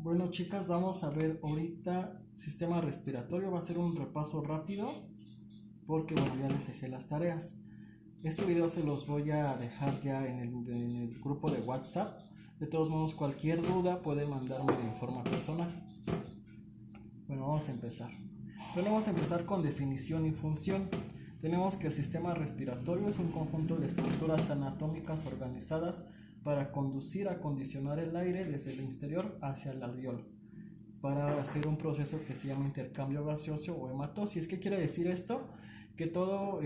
Bueno, chicas, vamos a ver ahorita sistema respiratorio. Va a ser un repaso rápido porque, bueno, ya les dejé las tareas. Este video se los voy a dejar ya en el grupo de WhatsApp. De todos modos, cualquier duda puede mandarme de forma personal. Bueno, vamos a empezar. Bueno, vamos a empezar con definición y función. Tenemos que el sistema respiratorio es un conjunto de estructuras anatómicas organizadas para acondicionar el aire desde el exterior hacia el alveolo, para hacer un proceso que se llama intercambio gaseoso o hematosis. ¿Qué quiere decir esto? Que todo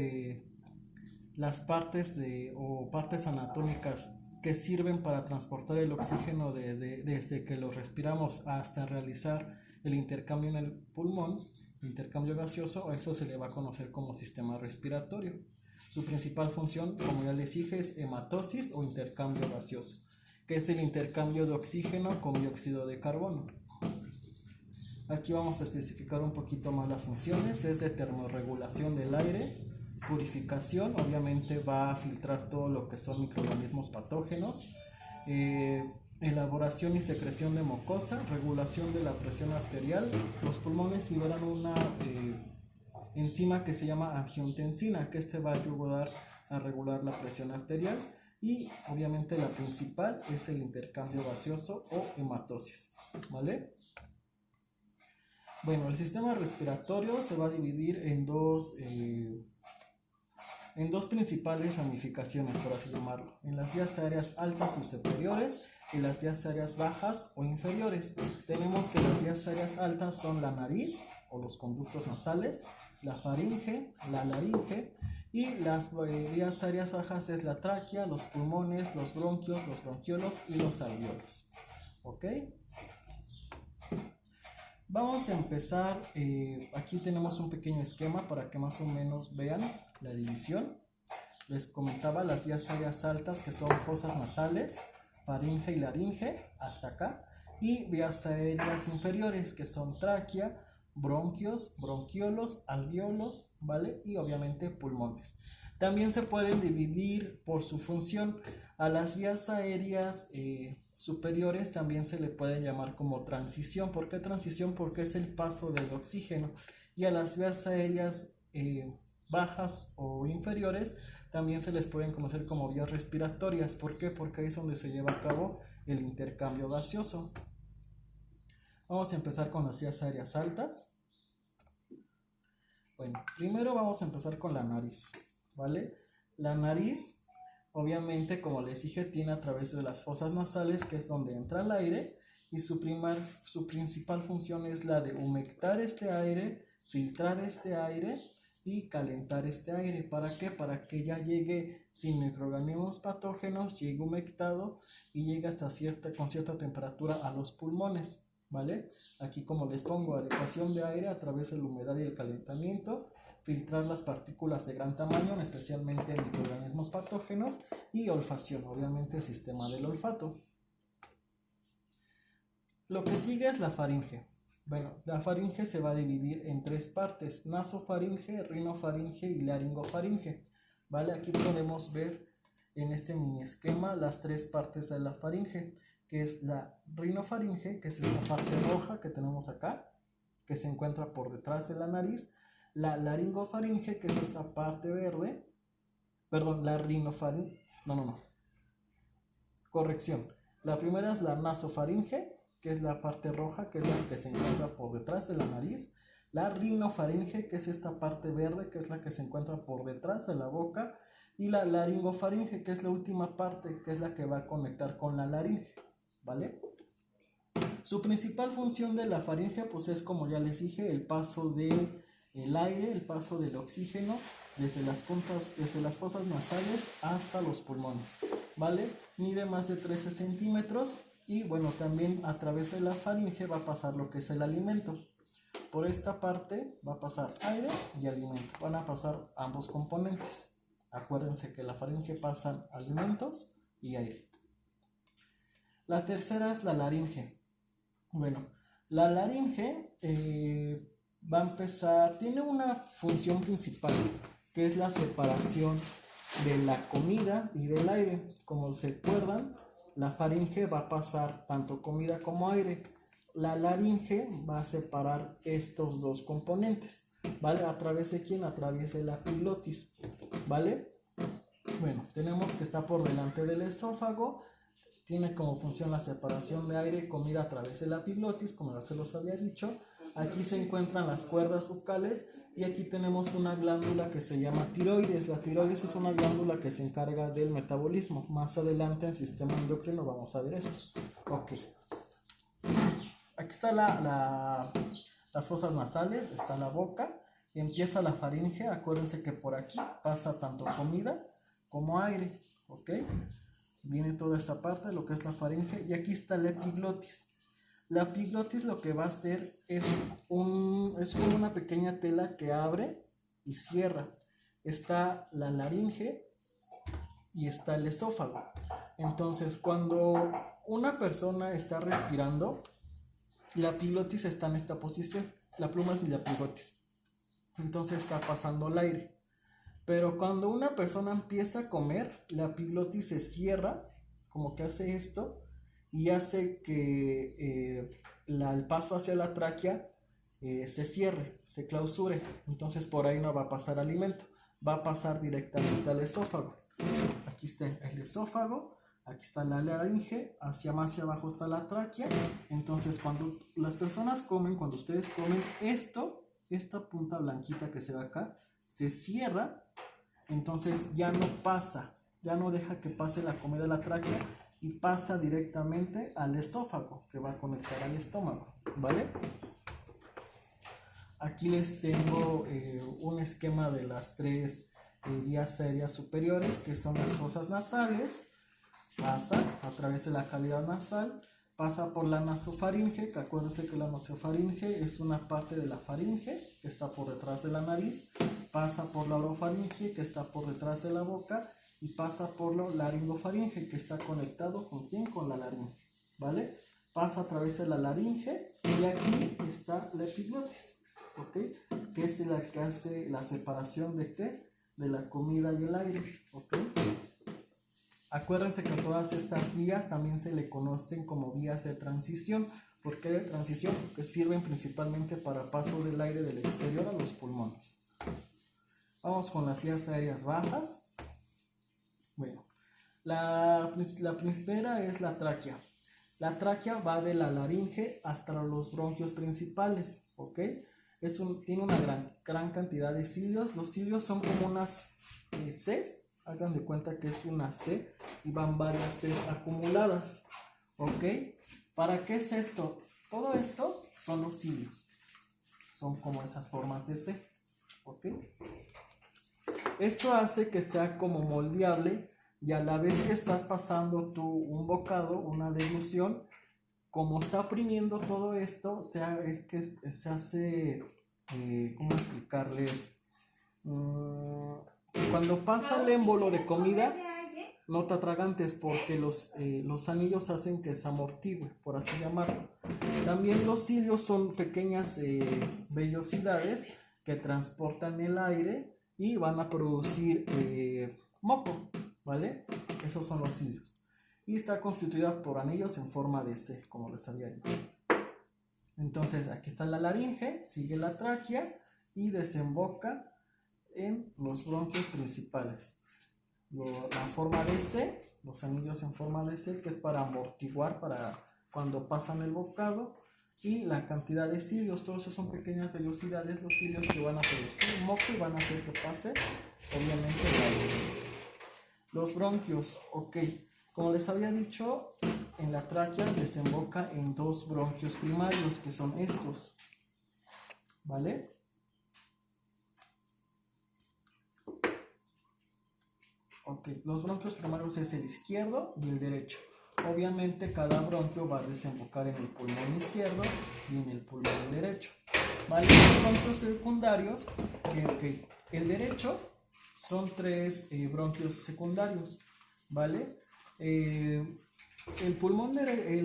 las partes o partes anatómicas que sirven para transportar el oxígeno desde que lo respiramos hasta realizar el intercambio en el pulmón, intercambio gaseoso, a eso se le va a conocer como sistema respiratorio. Su principal función, como ya les dije, es hematosis o intercambio gaseoso, que es el intercambio de oxígeno con dióxido de carbono. Aquí vamos a especificar un poquito más las funciones. Es de termorregulación del aire, purificación, obviamente va a filtrar todo lo que son microorganismos patógenos, elaboración y secreción de mucosa, regulación de la presión arterial. Los pulmones liberan una enzima que se llama angiotensina, que va a ayudar a regular la presión arterial, y obviamente la principal es el intercambio gaseoso o hematosis, ¿vale? Bueno, el sistema respiratorio se va a dividir en dos principales ramificaciones, por así llamarlo, en las vías aéreas altas o superiores y las vías aéreas bajas o inferiores. Tenemos que las vías aéreas altas son la nariz o los conductos nasales, la faringe, la laringe, y las vías aéreas bajas es la tráquea, los pulmones, los bronquios, los bronquiolos y los alveolos. ¿Ok? Vamos a empezar, aquí tenemos un pequeño esquema para que más o menos vean la división. Les comentaba las vías aéreas altas, que son fosas nasales, faringe y laringe, hasta acá, y vías aéreas inferiores, que son tráquea, bronquios, bronquiolos, alveolos, ¿vale? Y obviamente pulmones. También se pueden dividir por su función. A las vías aéreas superiores también se le puede llamar como transición. ¿Por qué transición? Porque es el paso del oxígeno. Y a las vías aéreas bajas o inferiores también se les pueden conocer como vías respiratorias. ¿Por qué? Porque ahí es donde se lleva a cabo el intercambio gaseoso. Vamos a empezar con las vías aéreas altas. Bueno, primero vamos a empezar con la nariz, ¿vale? La nariz, obviamente, como les dije, tiene a través de las fosas nasales, que es donde entra el aire, y su principal función es la de humectar este aire, filtrar este aire y calentar este aire. ¿Para qué? Para que ya llegue sin microorganismos patógenos, llegue humectado y llegue hasta con cierta temperatura a los pulmones, ¿vale? Aquí, como les pongo, adecuación de aire a través de la humedad y el calentamiento, filtrar las partículas de gran tamaño, especialmente microorganismos patógenos, y olfacción, obviamente el sistema del olfato. Lo que sigue es la faringe. Bueno, la faringe se va a dividir en tres partes: nasofaringe, rinofaringe y laringofaringe, ¿vale? Aquí podemos ver en este mini esquema las tres partes de la faringe, que es la rinofaringe, que es esta parte roja que tenemos acá, que se encuentra por detrás de la nariz; la laringofaringe, que es esta parte verde, perdón, la rinofaringe, corrección, la primera es la nasofaringe, que es la parte roja, que es la que se encuentra por detrás de la nariz; la rinofaringe, que es esta parte verde, que es la que se encuentra por detrás de la boca; y la laringofaringe, que es la última parte, que es la que va a conectar con la laringe, ¿vale? Su principal función de la faringe, pues es, como ya les dije, el paso del aire, el paso del oxígeno desde las fosas nasales hasta los pulmones, ¿vale? Mide más de 13 centímetros y, bueno, también a través de la faringe va a pasar lo que es el alimento. Por esta parte va a pasar aire y alimento, van a pasar ambos componentes. Acuérdense que en la faringe pasan alimentos y aire. La tercera es la laringe. Bueno, la laringe va a empezar, tiene una función principal, que es la separación de la comida y del aire. Como se acuerdan, la faringe va a pasar tanto comida como aire. la laringe va a separar estos dos componentes, ¿vale? ¿A través de quién? A través de la epiglotis, ¿vale? Bueno, tenemos que está por delante del esófago, tiene como función la separación de aire y comida a través de la epiglotis, como ya se los había dicho. Aquí se encuentran las cuerdas bucales y aquí tenemos una glándula que se llama tiroides. La tiroides es una glándula que se encarga del metabolismo. Más adelante en sistema endocrino vamos a ver esto. Ok. Aquí está las fosas nasales, está la boca, y empieza la faringe. Acuérdense que por aquí pasa tanto comida como aire, ¿ok? Viene toda esta parte, lo que es la faringe, y aquí está la epiglotis. La epiglotis lo que va a hacer es como una pequeña tela que abre y cierra. Está la laringe y está el esófago. Entonces, cuando una persona está respirando, la epiglotis está en esta posición. La pluma es la epiglotis. Entonces está pasando el aire. Pero cuando una persona empieza a comer, la epiglotis se cierra, como que hace esto, y hace que el paso hacia la tráquea se cierre, se clausure. Entonces por ahí no va a pasar alimento, va a pasar directamente al esófago. Aquí está el esófago, aquí está la laringe, hacia más hacia abajo está la tráquea. Entonces cuando las personas comen, cuando ustedes comen esta punta blanquita que se ve acá, se cierra. Entonces ya no pasa, ya no deja que pase la comida a la tráquea y pasa directamente al esófago, que va a conectar al estómago, ¿vale? Aquí les tengo un esquema de las tres vías aéreas superiores, que son las fosas nasales. Pasa a través de la cavidad nasal, pasa por la nasofaringe, que acuérdense que la nasofaringe es una parte de la faringe que está por detrás de la nariz, pasa por la orofaringe que está por detrás de la boca y pasa por la laringofaringe que está conectado con ¿quién? Con la laringe, ¿vale? Pasa a través de la laringe y aquí está la epiglotis, ¿ok? Que es la que hace la separación de ¿qué? De la comida y el aire, ¿ok? Acuérdense que todas estas vías también se le conocen como vías de transición. ¿Por qué de transición? Porque sirven principalmente para paso del aire del exterior a los pulmones. Vamos con las vías aéreas bajas. Bueno, la primera es la tráquea. La tráquea va de la laringe hasta los bronquios principales, ¿ok? Tiene una gran cantidad de cilios. Los cilios son como unas Cs. Hagan de cuenta que es una C y van varias Cs acumuladas, ¿ok? ¿Para qué es esto? Todo esto son los cilios. Son como esas formas de C, ¿ok? Eso hace que sea como moldeable y a la vez que estás pasando tú un bocado, una deglución, como está oprimiendo todo esto, se hace, ¿cómo explicarles? Cuando pasa el émbolo de comida, no te atragantes porque los anillos hacen que se amortigue, por así llamarlo. También los cilios son pequeñas vellosidades que transportan el aire y van a producir moco, ¿vale? Esos son los cilios. Y está constituida por anillos en forma de C, como les había dicho. Entonces aquí está la laringe, sigue la tráquea y desemboca en los bronquios principales. La forma de C, los anillos en forma de C, que es para amortiguar, para cuando pasan el bocado, y la cantidad de cilios, todos esos son pequeñas vellosidades, los cilios que van a producir moco y van a hacer que pase, obviamente, el aire. Los bronquios, ok, como les había dicho, en la tráquea desemboca en dos bronquios primarios, que son estos, ¿vale? Ok, los bronquios primarios es el izquierdo y el derecho. Obviamente cada bronquio va a desembocar en el pulmón izquierdo y en el pulmón derecho. ¿Vale? Los bronquios secundarios, okay. El derecho son tres bronquios secundarios, ¿vale? El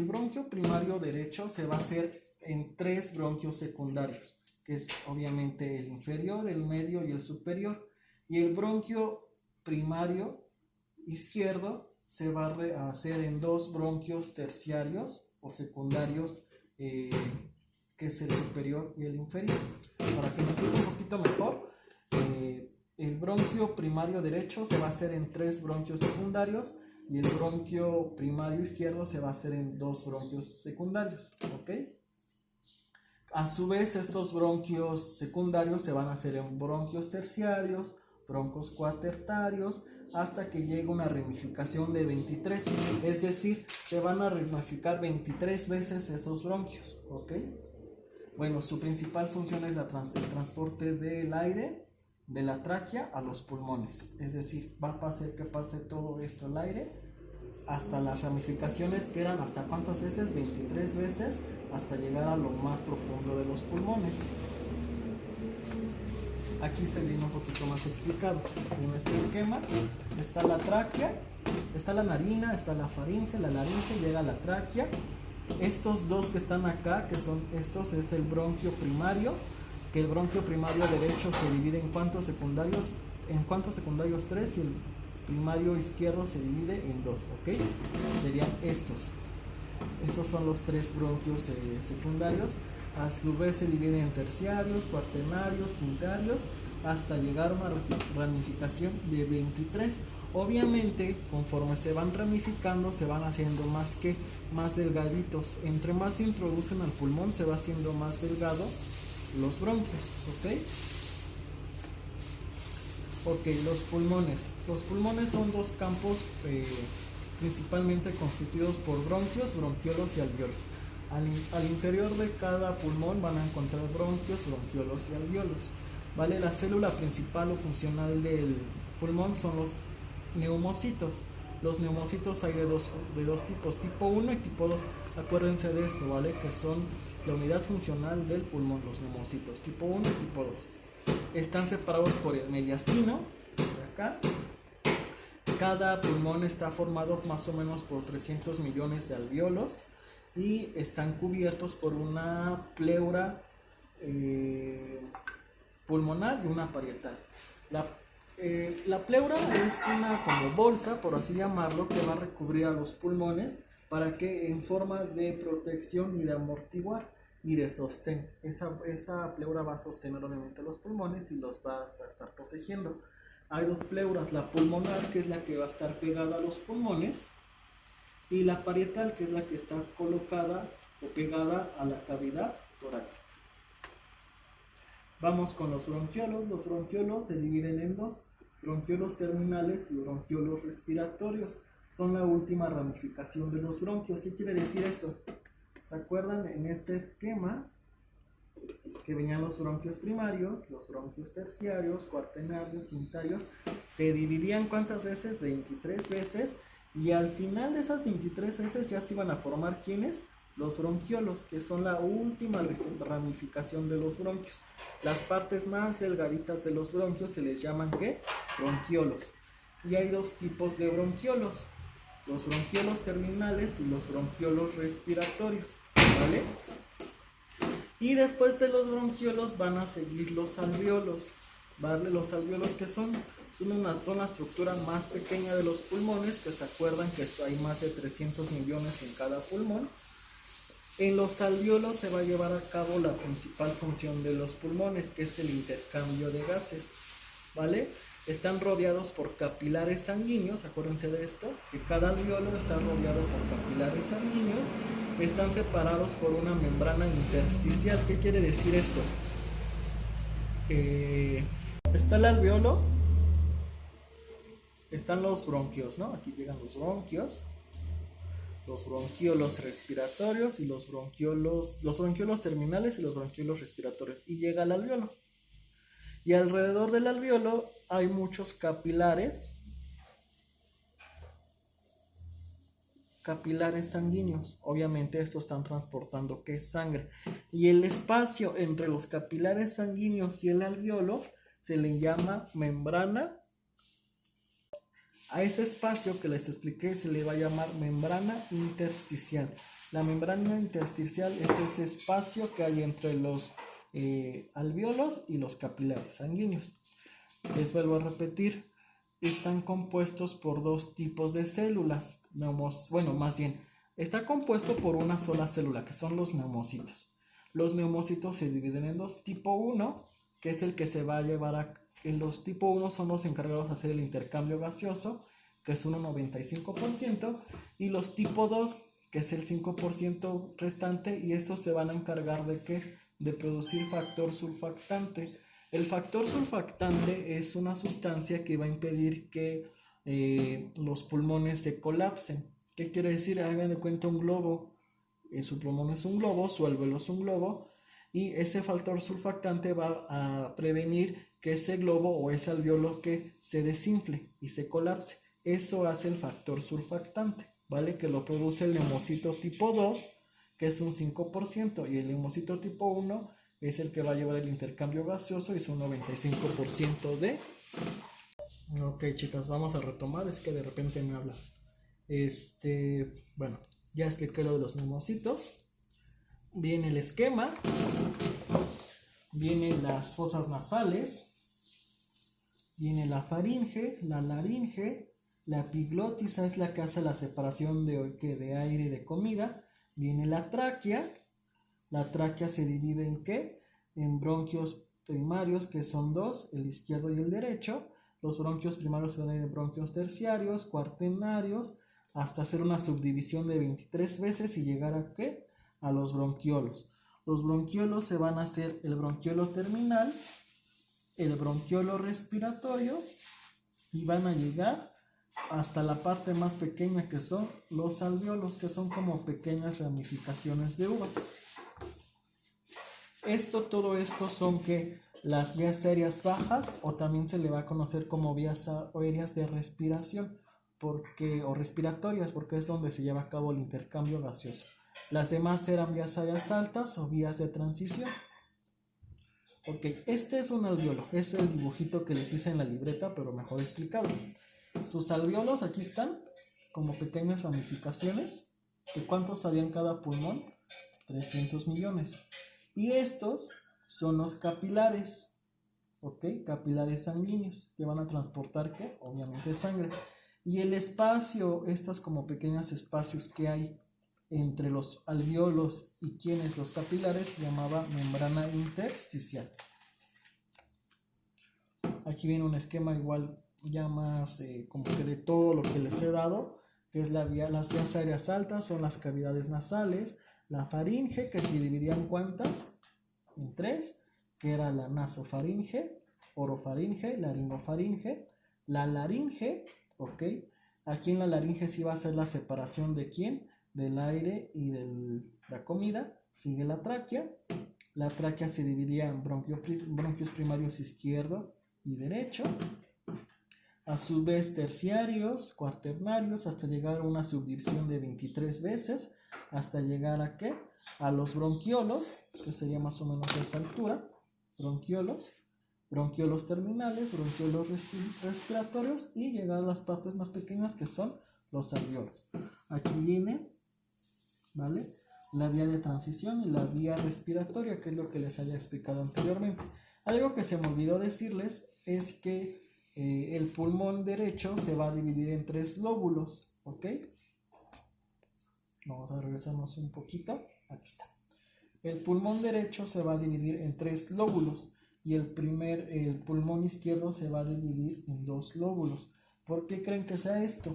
bronquio primario derecho se va a hacer en tres bronquios secundarios, que es obviamente el inferior, el medio y el superior. Y el bronquio primario izquierdo se va a hacer en dos bronquios terciarios o secundarios que es el superior y el inferior. Para que nos quede un poquito mejor, el bronquio primario derecho se va a hacer en 3 bronquios secundarios y el bronquio primario izquierdo se va a hacer en 2 bronquios secundarios, ¿ok? A su vez, estos bronquios secundarios se van a hacer en bronquios terciarios, broncos cuatertarios, hasta que llegue una ramificación de 23, es decir, se van a ramificar 23 veces esos bronquios, ¿ok? Bueno, su principal función es el transporte del aire de la tráquea a los pulmones, es decir, va a hacer que pase todo esto al aire hasta las ramificaciones que eran hasta cuántas veces, 23 veces, hasta llegar a lo más profundo de los pulmones. Aquí se viene un poquito más explicado. En este esquema está la tráquea, está la narina, está la faringe, la laringe, llega a la tráquea. Estos dos que están acá, que son estos, es el bronquio primario, que el bronquio primario derecho se divide en cuántos secundarios, 3, y el primario izquierdo se divide en 2, ¿ok? Serían estos. Estos son los 3 bronquios secundarios. A su vez se dividen en terciarios, cuaternarios, quintarios, hasta llegar a una ramificación de 23. Obviamente, conforme se van ramificando, se van haciendo más delgaditos. Entre más se introducen al pulmón, se va haciendo más delgado los bronquios, ¿ok? Ok, los pulmones. Los pulmones son 2 campos principalmente constituidos por bronquios, bronquiolos y alvéolos. Al interior de cada pulmón van a encontrar bronquios, bronquiolos y alvéolos. ¿Vale? La célula principal o funcional del pulmón son los neumocitos. Los neumocitos hay de dos tipos, tipo 1 y tipo 2. Acuérdense de esto, ¿vale? Que son la unidad funcional del pulmón, los neumocitos, tipo 1 y tipo 2. Están separados por el mediastino, de acá. Cada pulmón está formado más o menos por 300 millones de alvéolos y están cubiertos por una pleura pulmonar y una parietal. La pleura es una como bolsa, por así llamarlo, que va a recubrir a los pulmones para que en forma de protección y de amortiguar y de sostén. Esa pleura va a sostener obviamente los pulmones y los va a estar protegiendo. Hay 2 pleuras, la pulmonar, que es la que va a estar pegada a los pulmones, y la parietal, que es la que está colocada o pegada a la cavidad torácica. Vamos con los bronquiolos. Los bronquiolos se dividen en 2, bronquiolos terminales y bronquiolos respiratorios. Son la última ramificación de los bronquios. ¿Qué quiere decir eso? ¿Se acuerdan en este esquema que venían los bronquios primarios, los bronquios terciarios, cuaternarios, quintarios? Se dividían ¿cuántas veces? 23 veces. Y al final de esas 23 veces ya se iban a formar ¿quiénes? Los bronquiolos, que son la última ramificación de los bronquios. Las partes más delgaditas de los bronquios se les llaman ¿qué? Bronquiolos. Y hay 2 tipos de bronquiolos: los bronquiolos terminales y los bronquiolos respiratorios, ¿vale? Y después de los bronquiolos van a seguir los alvéolos, ¿vale? Los alvéolos, que son la estructura más pequeña de los pulmones, que se acuerdan que hay más de 300 millones en cada pulmón. En los alvéolos se va a llevar a cabo la principal función de los pulmones, que es el intercambio de gases, ¿vale? Están rodeados por capilares sanguíneos, acuérdense de esto, que cada alvéolo está rodeado por capilares sanguíneos, están separados por una membrana intersticial. ¿Qué quiere decir esto? Está el alvéolo, están los bronquios, ¿no? Aquí llegan los bronquiolos respiratorios y los bronquiolos terminales y los bronquiolos respiratorios, y llega al alvéolo. Y alrededor del alvéolo hay muchos capilares sanguíneos. Obviamente estos están transportando ¿qué? Sangre. Y el espacio entre los capilares sanguíneos y el alvéolo se le llama membrana. A ese espacio que les expliqué se le va a llamar membrana intersticial. La membrana intersticial es ese espacio que hay entre los alvéolos y los capilares sanguíneos. Les vuelvo a repetir, están compuestos por 2 tipos de células. Está compuesto por una sola célula, que son los neumocitos. Los neumocitos se dividen en dos. Tipo 1, que es el que se va a llevar a... Los tipo 1 son los encargados de hacer el intercambio gaseoso, que es un 95%, y los tipo 2, que es el 5% restante, y estos se van a encargar de ¿qué? De producir factor surfactante. El factor surfactante es una sustancia que va a impedir que los pulmones se colapsen. ¿Qué quiere decir? Hagan de cuenta un globo. Su pulmón es un globo, su alvéolo es un globo, y ese factor surfactante va a prevenir que ese globo o ese alvéolo que se desinfle y se colapse. Eso hace el factor surfactante, ¿vale? Que lo produce el neumocito tipo 2, que es un 5%, y el neumocito tipo 1 es el que va a llevar el intercambio gaseoso y es un 95% de... Ok, chicas, vamos a retomar, es que de repente me habla. Bueno, ya expliqué lo de los neumocitos. Viene el esquema, vienen las fosas nasales, viene la faringe, la laringe, la epiglotis es la que hace la separación de aire y de comida, viene la tráquea se divide en ¿qué? En bronquios primarios, que son dos, el izquierdo y el derecho. Los bronquios primarios se van a ir en bronquios terciarios, cuaternarios, hasta hacer una subdivisión de 23 veces y llegar a ¿qué? A los bronquiolos. Los bronquiolos se van a hacer el bronquiolo terminal, el bronquiolo respiratorio, y van a llegar hasta la parte más pequeña, que son los alvéolos, que son como pequeñas ramificaciones de uvas. Todo esto son que las vías aéreas bajas, o también se le va a conocer como vías aéreas de respiración, o respiratorias, porque es donde se lleva a cabo el intercambio gaseoso. Las demás eran vías aéreas altas o vías de transición. Ok, este es un alvéolo, es el dibujito que les hice en la libreta, pero mejor explicado. Sus alvéolos aquí están, como pequeñas ramificaciones. ¿De cuántos había en cada pulmón? 300 millones. Y estos son los capilares, ¿ok? Capilares sanguíneos, que van a transportar, ¿qué? Obviamente sangre. Y el espacio, estas como pequeños espacios que hay entre los alvéolos y los capilares, se llamaba membrana intersticial. Aquí viene un esquema igual, ya más como que de todo lo que les he dado, que es las vías aéreas altas, son las cavidades nasales, la faringe, que se dividía en ¿cuántas? En 3, que era la nasofaringe, orofaringe, laringofaringe, la laringe, ¿ok? Aquí en la laringe sí va a ser la separación de ¿quién? Del aire y de la comida. Sigue la tráquea. La tráquea se dividía en bronquios primarios izquierdo y derecho. A su vez terciarios, cuaternarios, hasta llegar a una subdivisión de 23 veces, hasta llegar a ¿qué? A los bronquiolos, que sería más o menos a esta altura, bronquiolos terminales, bronquiolos respiratorios, y llegar a las partes más pequeñas, que son los alvéolos. Aquí viene, ¿vale? La vía de transición y la vía respiratoria, que es lo que les había explicado anteriormente. Algo que se me olvidó decirles es que el pulmón derecho se va a dividir en 3 lóbulos, ¿ok? Vamos a regresarnos un poquito. Aquí está. El pulmón derecho se va a dividir en 3 lóbulos y el pulmón izquierdo se va a dividir en 2 lóbulos. ¿Por qué creen que sea esto?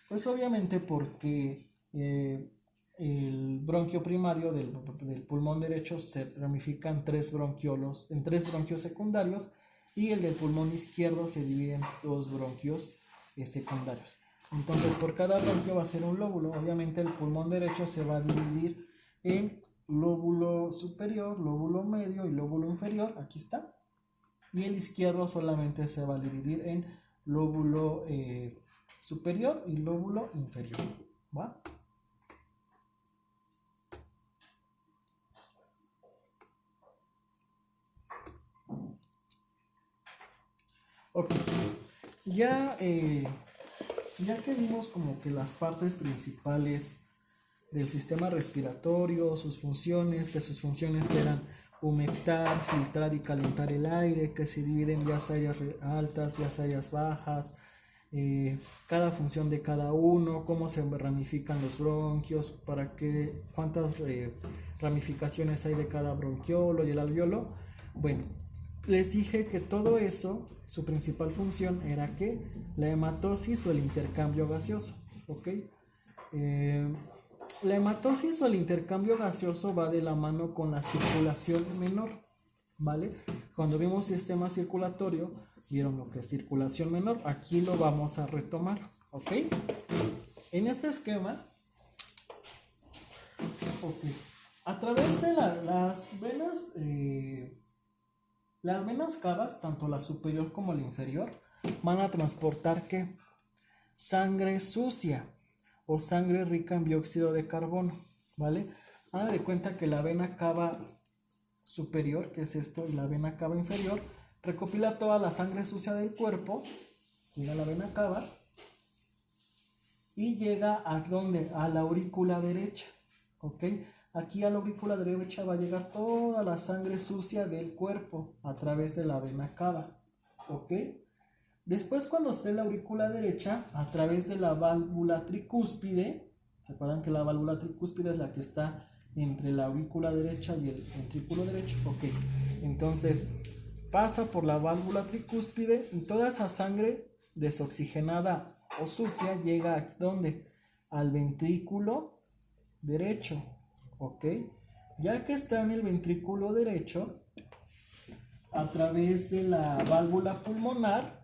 Pues obviamente porque el bronquio primario del pulmón derecho se ramifica en 3 bronquiolos, en 3 bronquios secundarios, y el del pulmón izquierdo se divide en 2 bronquios secundarios. Entonces por cada bronquio va a ser un lóbulo. Obviamente el pulmón derecho se va a dividir en lóbulo superior, lóbulo medio y lóbulo inferior. Aquí está. Y el izquierdo solamente se va a dividir en lóbulo superior y lóbulo inferior. ¿Va? Ok, ya que vimos como que las partes principales del sistema respiratorio, sus funciones, que sus funciones eran humectar, filtrar y calentar el aire, que se divide en vías aéreas altas, vías aéreas bajas, cada función de cada uno, cómo se ramifican los bronquios, cuántas ramificaciones hay de cada bronquiolo y el alveolo. Bueno, les dije que todo eso, su principal función era que la hematosis o el intercambio gaseoso, ¿ok? La hematosis o el intercambio gaseoso va de la mano con la circulación menor, ¿vale? Cuando vimos sistema circulatorio, vieron lo que es circulación menor. Aquí lo vamos a retomar, ¿ok? En este esquema, ok, a través de las venas cavas, tanto la superior como la inferior, van a transportar ¿qué? Sangre sucia o sangre rica en dióxido de carbono, ¿vale? Hagan de cuenta que la vena cava superior, que es esto, y la vena cava inferior, recopila toda la sangre sucia del cuerpo, llega a la vena cava y llega a ¿dónde? A la aurícula derecha, ¿ok? Aquí a la aurícula derecha va a llegar toda la sangre sucia del cuerpo a través de la vena cava, ¿ok? Después, cuando esté en la aurícula derecha, a través de la válvula tricúspide, ¿se acuerdan que la válvula tricúspide es la que está entre la aurícula derecha y el ventrículo derecho? Ok, entonces pasa por la válvula tricúspide y toda esa sangre desoxigenada o sucia llega a ¿dónde? Al ventrículo derecho, ok. Ya que está en el ventrículo derecho, a través de la válvula pulmonar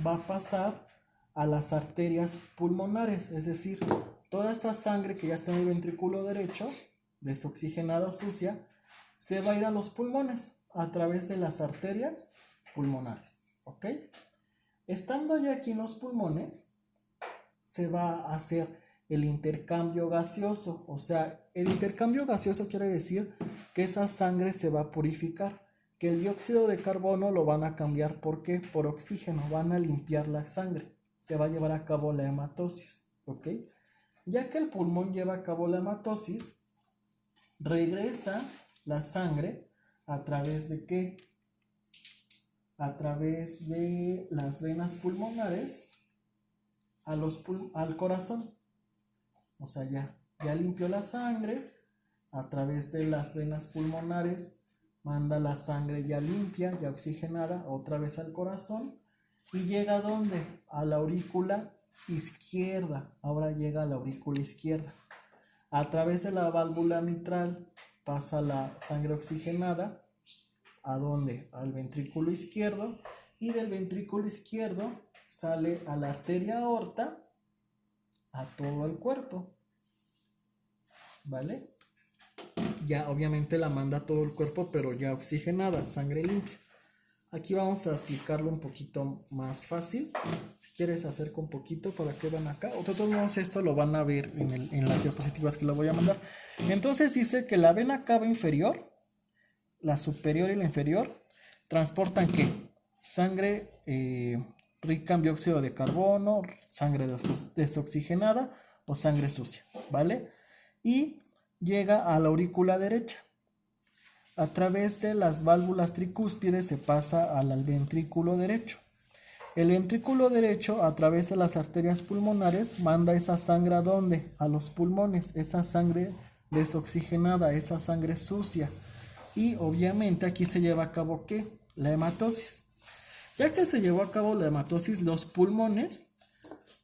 va a pasar a las arterias pulmonares, es decir, toda esta sangre que ya está en el ventrículo derecho, desoxigenada o sucia, se va a ir a los pulmones a través de las arterias pulmonares, ¿ok? Estando ya aquí en los pulmones, se va a hacer el intercambio gaseoso, o sea, el intercambio gaseoso quiere decir que esa sangre se va a purificar, que el dióxido de carbono lo van a cambiar, ¿por qué? Por oxígeno, van a limpiar la sangre, se va a llevar a cabo la hematosis, ¿ok? Ya que el pulmón lleva a cabo la hematosis, regresa la sangre a través de ¿qué? A través de las venas pulmonares al corazón. O sea, ya limpió la sangre, a través de las venas pulmonares manda la sangre ya limpia, ya oxigenada, otra vez al corazón y llega ¿a dónde? A la aurícula izquierda. Ahora llega a la aurícula izquierda. A través de la válvula mitral pasa la sangre oxigenada, ¿a dónde? Al ventrículo izquierdo, y del ventrículo izquierdo sale a la arteria aorta, a todo el cuerpo, ¿vale? Ya obviamente la manda a todo el cuerpo, pero ya oxigenada, sangre limpia. Aquí vamos a explicarlo un poquito más fácil. Si quieres acerca un poquito para que vean acá. O de todos modos esto lo van a ver en las diapositivas que lo voy a mandar. Entonces dice que la vena cava inferior, la superior y la inferior, transportan ¿qué? Sangre rica en dióxido de carbono, sangre desoxigenada o sangre sucia, ¿vale? Y llega a la aurícula derecha. A través de las válvulas tricúspides se pasa al ventrículo derecho. El ventrículo derecho, a través de las arterias pulmonares, manda esa sangre ¿a dónde? A los pulmones, esa sangre desoxigenada, esa sangre sucia. Y obviamente aquí se lleva a cabo ¿qué? La hematosis. Ya que se llevó a cabo la hematosis, los pulmones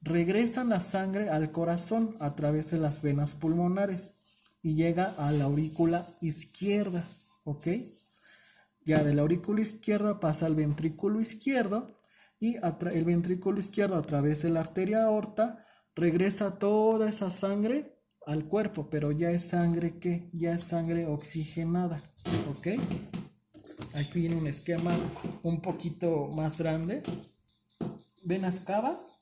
regresan la sangre al corazón a través de las venas pulmonares y llega a la aurícula izquierda, ¿ok? Ya de la aurícula izquierda pasa al ventrículo izquierdo y el ventrículo izquierdo a través de la arteria aorta regresa toda esa sangre al cuerpo, pero ya es sangre ¿qué? Ya es sangre oxigenada, ¿ok? Aquí viene un esquema un poquito más grande. Venas cavas.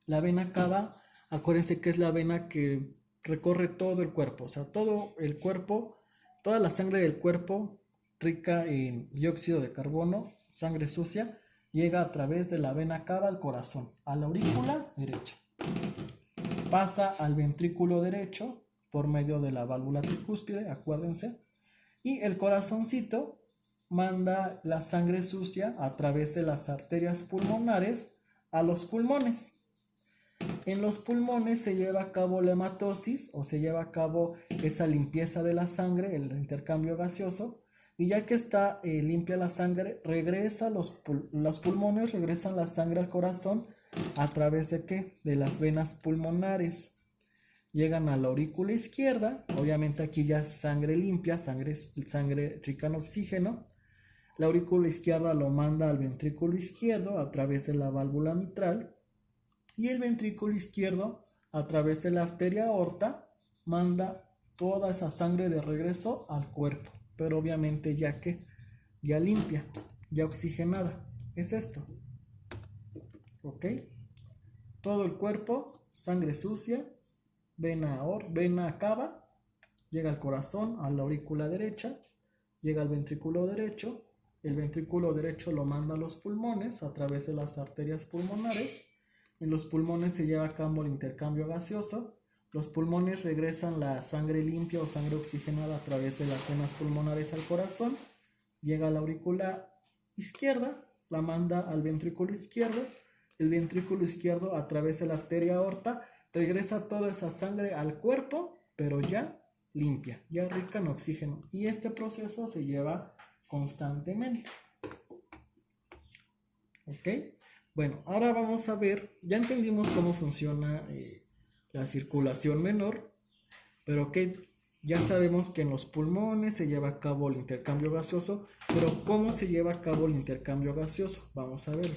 La vena cava, acuérdense que es la vena que recorre todo el cuerpo, o sea, todo el cuerpo, toda la sangre del cuerpo rica en dióxido de carbono, sangre sucia, llega a través de la vena cava al corazón, a la aurícula derecha. Pasa al ventrículo derecho por medio de la válvula tricúspide, acuérdense, y el corazoncito manda la sangre sucia a través de las arterias pulmonares a los pulmones. En los pulmones se lleva a cabo la hematosis o se lleva a cabo esa limpieza de la sangre, el intercambio gaseoso, y ya que está limpia la sangre, regresa los pulmones, regresan la sangre al corazón a través de ¿qué? De las venas pulmonares. Llegan a la aurícula izquierda, obviamente aquí ya es sangre limpia, sangre rica en oxígeno. La aurícula izquierda lo manda al ventrículo izquierdo a través de la válvula mitral y el ventrículo izquierdo a través de la arteria aorta manda toda esa sangre de regreso al cuerpo, pero obviamente ya limpia, ya oxigenada. Es esto, ¿ok? Todo el cuerpo, sangre sucia, vena cava, llega al corazón, a la aurícula derecha, llega al ventrículo derecho, el ventrículo derecho lo manda a los pulmones a través de las arterias pulmonares, en los pulmones se lleva a cabo el intercambio gaseoso, los pulmones regresan la sangre limpia o sangre oxigenada a través de las venas pulmonares al corazón, llega a la aurícula izquierda, la manda al ventrículo izquierdo, el ventrículo izquierdo a través de la arteria aorta regresa toda esa sangre al cuerpo, pero ya limpia, ya rica en oxígeno. Y este proceso se lleva constantemente. ¿Ok? Bueno, ahora vamos a ver, ya entendimos cómo funciona la circulación menor, pero ok, ya sabemos que en los pulmones se lleva a cabo el intercambio gaseoso, pero ¿cómo se lleva a cabo el intercambio gaseoso? Vamos a verlo.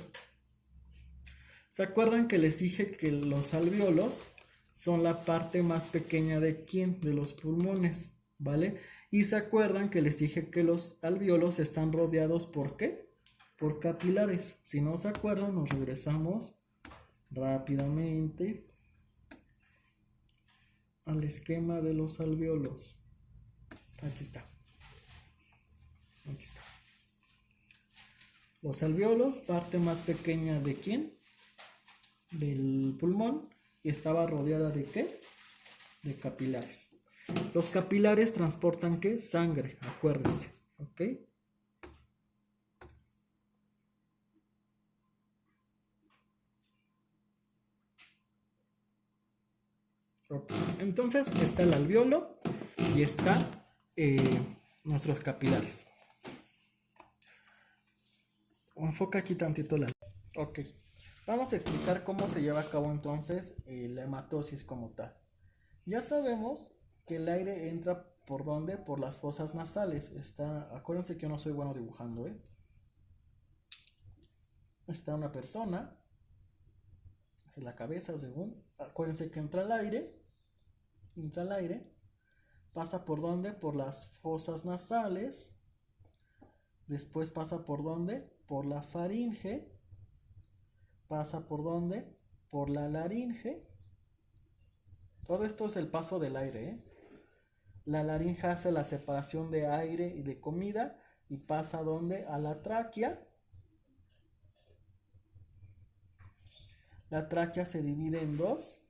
¿Se acuerdan que les dije que los alvéolos son la parte más pequeña de ¿quién? De los pulmones, ¿vale? Y se acuerdan que les dije que los alvéolos están rodeados ¿por qué? Por capilares. Si no se acuerdan, nos regresamos rápidamente al esquema de los alvéolos. Aquí está. Aquí está. Los alvéolos, parte más pequeña de ¿quién? Del pulmón, y estaba rodeada de ¿qué? De capilares. Los capilares transportan ¿qué? Sangre, acuérdense, ¿ok? Ok, entonces está el alvéolo y está nuestros capilares. Enfoca aquí tantito la... Ok, vamos a explicar cómo se lleva a cabo entonces la hematosis como tal. Ya sabemos que el aire entra ¿por dónde? Por las fosas nasales. Acuérdense que yo no soy bueno dibujando, ¿eh? Está una persona, es la cabeza según. Acuérdense que entra el aire, pasa ¿por dónde? Por las fosas nasales. Después pasa ¿por dónde? Por la faringe. Pasa ¿por dónde? Por la laringe. Todo esto es el paso del aire, ¿eh? La laringe hace la separación de aire y de comida y pasa ¿dónde? A la tráquea. La tráquea se divide en dos,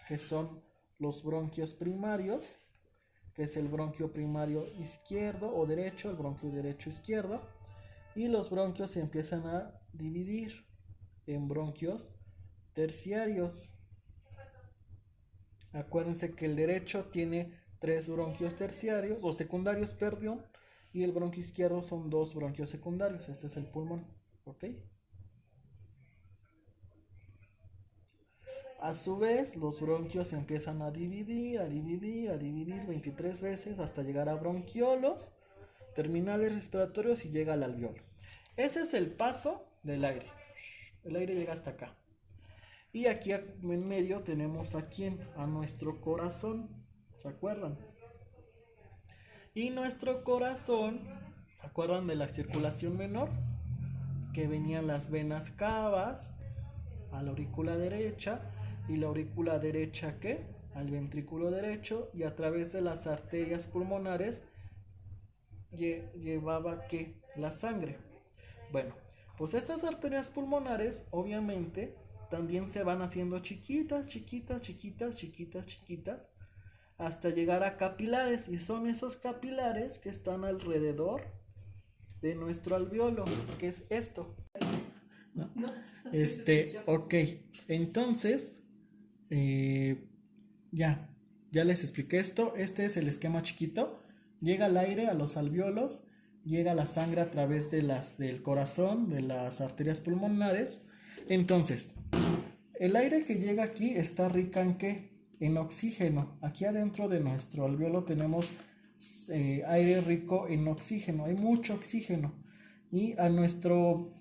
que son los bronquios primarios, que es el bronquio primario izquierdo o derecho, el bronquio derecho izquierdo, y los bronquios se empiezan a dividir en bronquios terciarios. Acuérdense que el derecho tiene 3 bronquios terciarios o secundarios, perdón, y el bronquio izquierdo son 2 bronquios secundarios. Este es el pulmón, ¿ok? A su vez, los bronquios se empiezan a dividir 23 veces hasta llegar a bronquiolos, terminales respiratorios y llega al alvéolo. Ese es el paso del aire. El aire llega hasta acá. Y aquí en medio tenemos a quién, a nuestro corazón, ¿se acuerdan? Y nuestro corazón, ¿se acuerdan de la circulación menor? Que venían las venas cavas a la aurícula derecha y la aurícula derecha ¿qué? Al ventrículo derecho, y a través de las arterias pulmonares llevaba ¿qué? La sangre. Bueno, pues estas arterias pulmonares obviamente también se van haciendo chiquitas hasta llegar a capilares, y son esos capilares que están alrededor de nuestro alvéolo, que es esto. Ok, entonces, ya les expliqué esto. Este es el esquema chiquito. Llega el aire a los alvéolos, llega la sangre a través del corazón, de las arterias pulmonares. Entonces, el aire que llega aquí está rica en ¿qué? En oxígeno. Aquí adentro de nuestro alvéolo tenemos aire rico en oxígeno. Hay mucho oxígeno. Y a nuestros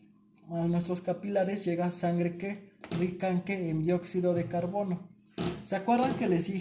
capilares llega sangre que rica en ¿qué? En dióxido de carbono. ¿Se acuerdan que les dije